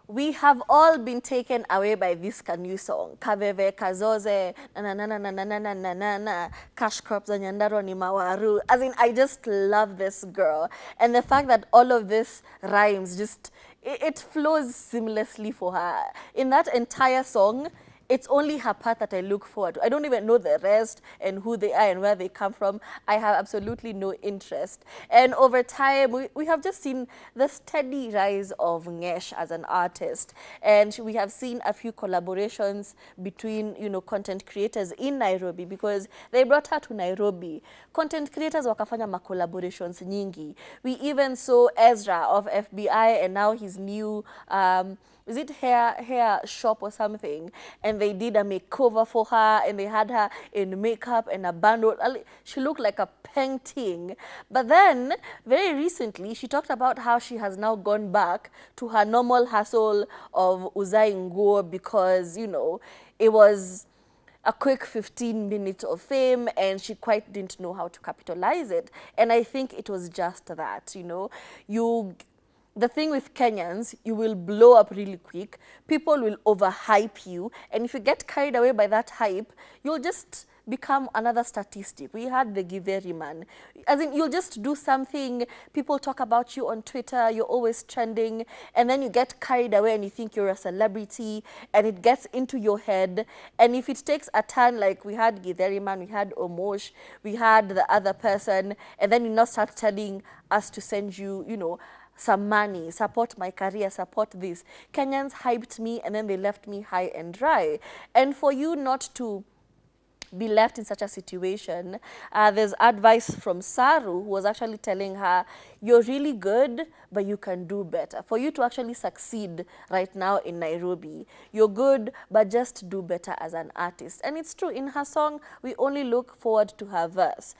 We have all been taken away by this new song. Kaveve, Kazoze, na na na na na na na na na na, Cash Crops and Nyandaro ni Mawaru. As in, I just love this girl. And the fact that all of this rhymes just, it flows seamlessly for her. In that entire song, it's only her part that I look forward to. I don't even know the rest and who they are and where they come from. I have absolutely no interest. And over time, we have just seen the steady rise of Ngesh as an artist. And we have seen a few collaborations between, you know, content creators in Nairobi because they brought her to Nairobi. Content creators wakafanya ma collaborations nyingi. We even saw Ezra of FBI and now his new is it hair shop or something, and they did a makeover for her and they had her in makeup and a bundle. She looked like a painting. But then very recently she talked about how she has now gone back to her normal hustle of uzai nguo because, you know, it was a quick 15 minutes of fame and she quite didn't know how to capitalize it. And I think it was just that, you know, the thing with Kenyans, you will blow up really quick. People will overhype you. And if you get carried away by that hype, you'll just become another statistic. We had the Githeri man. As in, you'll just do something, people talk about you on Twitter, you're always trending, and then you get carried away and you think you're a celebrity, and it gets into your head. And if it takes a turn, like we had Githeri man, we had Omosh, we had the other person, and then you now start telling us to send you, you know, some money, support my career, support this. Kenyans hyped me and then they left me high and dry. And for you not to be left in such a situation, there's advice from Ssaru, who was actually telling her, you're really good, but you can do better. For you to actually succeed right now in Nairobi, you're good, but just do better as an artist. And it's true, in her song, we only look forward to her verse.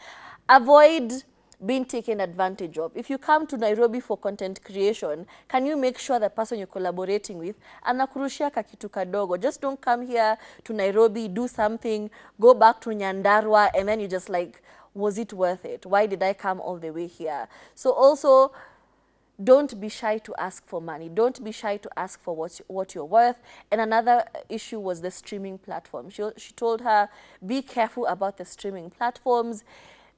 Avoid being taken advantage of. If you come to Nairobi for content creation, can you make sure the person you're collaborating with anakurushia kakitu kadogo? Just don't come here to Nairobi, do something, go back to Nyandarua, and then you just like, was it worth it? Why did I come all the way here? So also, don't be shy to ask for money. Don't be shy to ask for what you're worth. And another issue was the streaming platform. She told her, be careful about the streaming platforms.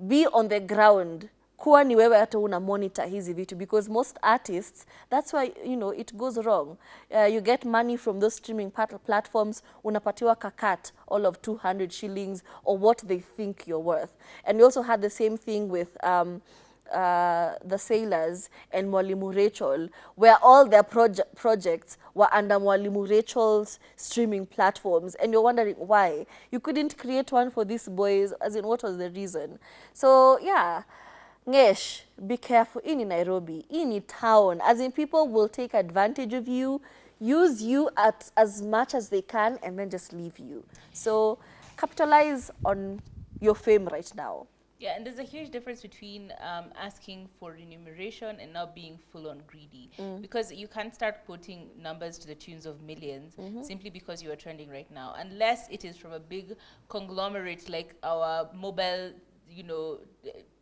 Be on the ground. Kuwa ni wewe hata una monitor hizi vitu, because most artists, that's why, you know, it goes wrong. You get money from those streaming platforms, unapatiwa kakat all of 200 shillings or what they think you're worth. And we also had the same thing with the Sailors and Mwalimu Rachel, where all their projects were under Mwalimu Rachel's streaming platforms, and you're wondering why. You couldn't create one for these boys, as in what was the reason? So yeah, Ngesh, be careful. In Nairobi, in town, as in people will take advantage of you, use you at as much as they can, and then just leave you. So capitalize on your fame right now. Yeah, and there's a huge difference between asking for remuneration and not being full on greedy. Because you can't start putting numbers to the tunes of millions simply because you are trending right now, unless it is from a big conglomerate like our mobile, you know,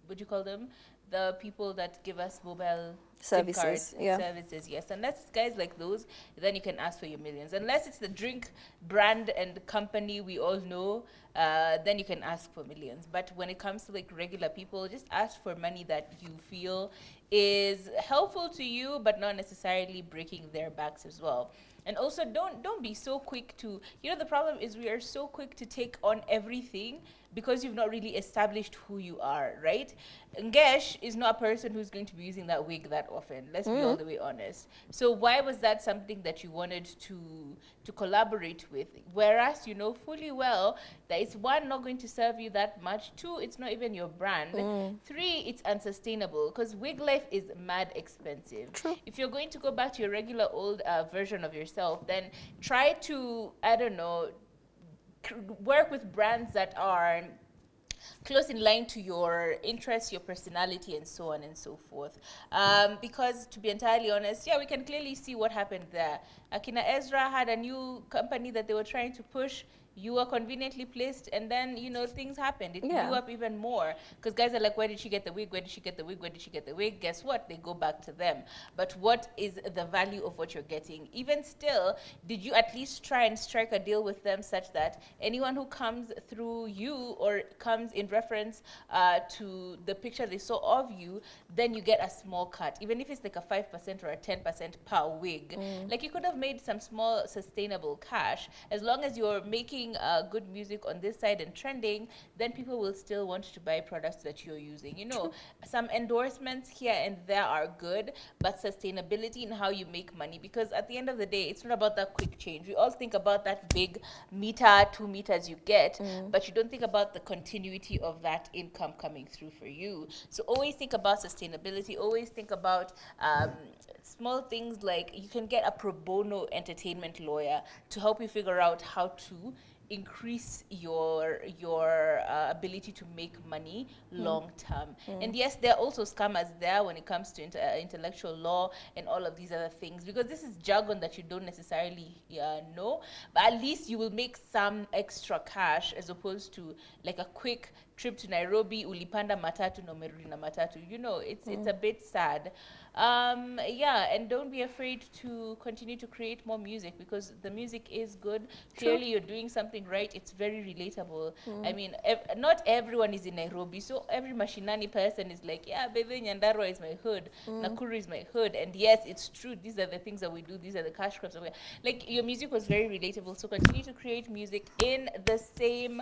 what do you call them? The people that give us mobile SIM cards, yeah. services, yes. Unless it's guys like those, then you can ask for your millions. Unless it's the drink brand and company we all know, then you can ask for millions. But when it comes to like regular people, just ask for money that you feel is helpful to you, but not necessarily breaking their backs as well. And also, don't be so quick to, you know, the problem is we are so quick to take on everything because you've not really established who you are, right? Ngesh is not a person who's going to be using that wig that often. Let's be all the way honest. So why was that something that you wanted to collaborate with? Whereas you know fully well that it's one, not going to serve you that much. Two, it's not even your brand. Three, it's unsustainable because wig life is mad expensive. True. If you're going to go back to your regular old version of yourself, then try to, I don't know, work with brands that are close in line to your interests, your personality, and so on and so forth. Because to be entirely honest, yeah, we can clearly see what happened there. Akina Ezra had a new company that they were trying to push. you were conveniently placed, and then things happened. It blew Yeah. up even more because guys are like, where did she get the wig? Where did she get the wig? Where did she get the wig? Guess what? They go back to them. But what is the value of what you're getting? Even still, did you at least try and strike a deal with them such that anyone who comes through you or comes in reference to the picture they saw of you, then you get a small cut, even if it's like a 5% or a 10% per wig. Like, you could have made some small sustainable cash. As long as you're making good music on this side and trending, then people will still want to buy products that you're using. True. Some endorsements here and there are good, but sustainability in how you make money, because at the end of the day, it's not about that quick change. We all think about that big meter, 2 meters you get, but you don't think about the continuity of that income coming through for you. So always think about sustainability. Always think about small things, like you can get a pro bono entertainment lawyer to help you figure out how to increase your ability to make money long term. And yes, there are also scammers there when it comes to intellectual law and all of these other things, because this is jargon that you don't necessarily know, but at least you will make some extra cash, as opposed to like a quick trip to Nairobi, ulipanda matatu na umerudi na matatu. It's a bit sad. Yeah, and don't be afraid to continue to create more music, because the music is good. True. Clearly, you're doing something right. It's very relatable. I mean, not everyone is in Nairobi, so every mashinani person is like, yeah, baby, Nyandarua is my hood, Nakuru is my hood, and yes, it's true. These are the things that we do. These are the cash crops. Like, your music was very relatable, so continue to create music in the same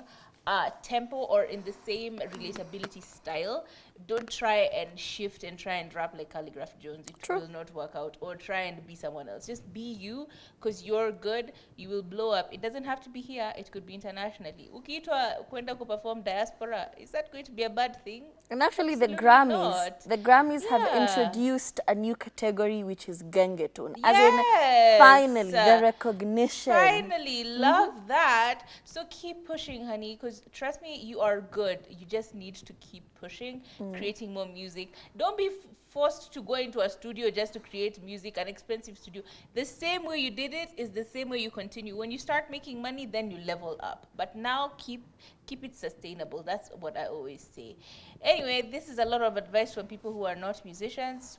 tempo or in the same relatability style. Don't try and shift and try and rap like Calligraph Jones. It True. will not work out. Or try and be someone else. Just be you, because you're good. You will blow up. It doesn't have to be here. It could be internationally. Ukiitwa kwenda kuperform diaspora, is that going to be a bad thing? And actually, Absolutely not. the Grammys have Yeah. introduced a new category, which is Gengetone. As in, Yes. finally, the recognition. Finally, love that. So keep pushing, honey, because trust me, you are good. You just need to keep pushing, creating more music. Don't be forced to go into a studio just to create music, an expensive studio. The same way you did it is the same way you continue. When you start making money, then you level up. But now keep it sustainable. That's what I always say. Anyway, this is a lot of advice from people who are not musicians.